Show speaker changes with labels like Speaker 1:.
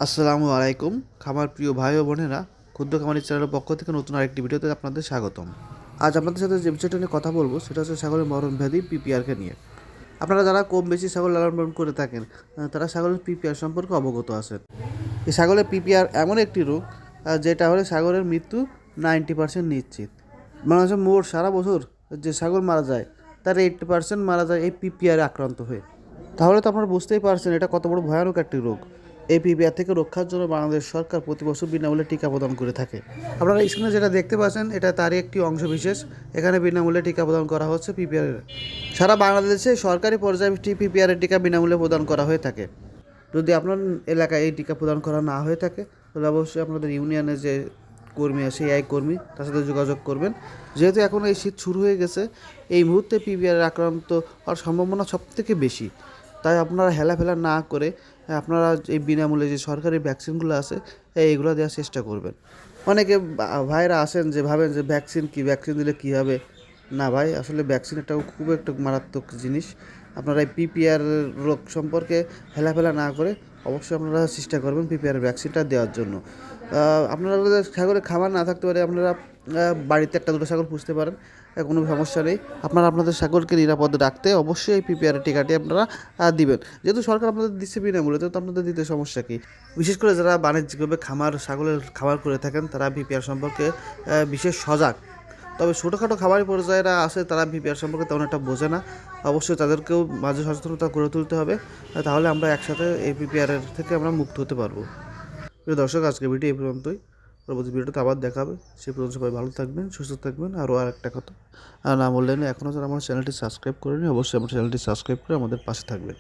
Speaker 1: আসসালামু আলাইকুম। খামার প্রিয় ভাই ও বোনেরা, ক্ষুদ্র খামারি চ্যানেলের পক্ষ থেকে নতুন আরেকটি ভিডিওতে আপনাদের স্বাগতম। আজ আপনাদের সাথে যে বিষয়টা নিয়ে কথা বলবো সেটা হচ্ছে ছাগলের মরণ ব্যাধি পিপিআরকে নিয়ে। আপনারা যারা কম বেশি ছাগল লালন পালন করে থাকেন তারা ছাগলের পিপিআর সম্পর্কে অবগত আছেন। এই ছাগলের পিপিআর এমন একটি রোগ যেটা হলে ছাগলের মৃত্যু 90% নিশ্চিত। মানে হচ্ছে মোট সারা বছর যে ছাগল মারা যায় তার 80% মারা যায় এই পিপিআর আক্রান্ত হয়ে। তাহলে তো আপনারা বুঝতেই পারছেন এটা কত বড় ভয়ানক একটি রোগ। এই পিপিআর থেকে রক্ষার জন্য বাংলাদেশ সরকার প্রতি বছর বিনামূল্যে টিকা প্রদান করে থাকে। আপনারা স্ক্রিনে যেটা দেখতে পাচ্ছেন এটা তারই একটি অংশ বিশেষ। এখানে বিনামূল্যে টিকা প্রদান করা হচ্ছে পিপিআরের। সারা বাংলাদেশে সরকারি পর্যায়ে পিপিআরের টিকা বিনামূল্যে প্রদান করা হয়ে থাকে। যদি আপনার এলাকায় এই টিকা প্রদান করা না হয়ে থাকে তাহলে অবশ্যই আপনাদের ইউনিয়নের যে কর্মী আছে এই কর্মী তার সাথে যোগাযোগ করবেন। যেহেতু এখন এই শীত শুরু হয়ে গেছে, এই মুহূর্তে পিপিআর আক্রান্ত হওয়ার সম্ভাবনা সবথেকে বেশি। তাই আপনারা হেলাফেলা না করে আপনারা এই বিনামূল্যে যে সরকারি ভ্যাকসিনগুলো আছে এইগুলো দেওয়ার চেষ্টা করবেন। অনেকে ভাইরা আছেন যে ভাবেন যে ভ্যাকসিন দিলে কী হবে। না ভাই, আসলে ভ্যাকসিন একটা খুব একটা মারাত্মক জিনিস। আপনারা এই পিপিআর রোগ সম্পর্কে হেলাফেলা না করে অবশ্যই আপনারা চেষ্টা করবেন পিপিআর ভ্যাকসিনটা দেওয়ার জন্য। আপনারা যদি ছাগলের খাবার না থাকতে পারে আপনারা বাড়িতে একটা দুটো ছাগল পুষতে পারেন, কোনো সমস্যা নেই। আপনারা আপনাদের ছাগলকে নিরাপদে রাখতে অবশ্যই এই পিপিআর টিকাটি আপনারা দিবেন। যেহেতু সরকার আপনাদের দিচ্ছে বিনামূল্যে, তো আপনাদের দিতে সমস্যা কী। বিশেষ করে যারা বাণিজ্যিকভাবে ছাগলের খাবার করে থাকেন তারা পিপিআর সম্পর্কে বিশেষ সজাগ। তবে ছোটোখাটো খামারি পর্যায়েরা আছে তারা পিপিআর সম্পর্কে তেমন একটা বোঝে না। অবশ্যই তাদেরকেও মাঝে সচেতনতা গড়ে তুলতে হবে, তাহলে আমরা একসাথে এই পিপিআরের থেকে আমরা মুক্ত হতে পারবো। প্রিয় দর্শক, আজকে ভিডিও এই পর্যন্তই। পরবর্তী ভিডিওতে আবার দেখাবে। সেই পর্যন্ত সবাই ভালো থাকবেন, সুস্থ থাকবেন। আর একটা কথা, না বললেন, এখনও যারা আমার চ্যানেলটি সাবস্ক্রাইব করেনি অবশ্যই আমার চ্যানেলটি সাবস্ক্রাইব করে আমাদের পাশে থাকবেন।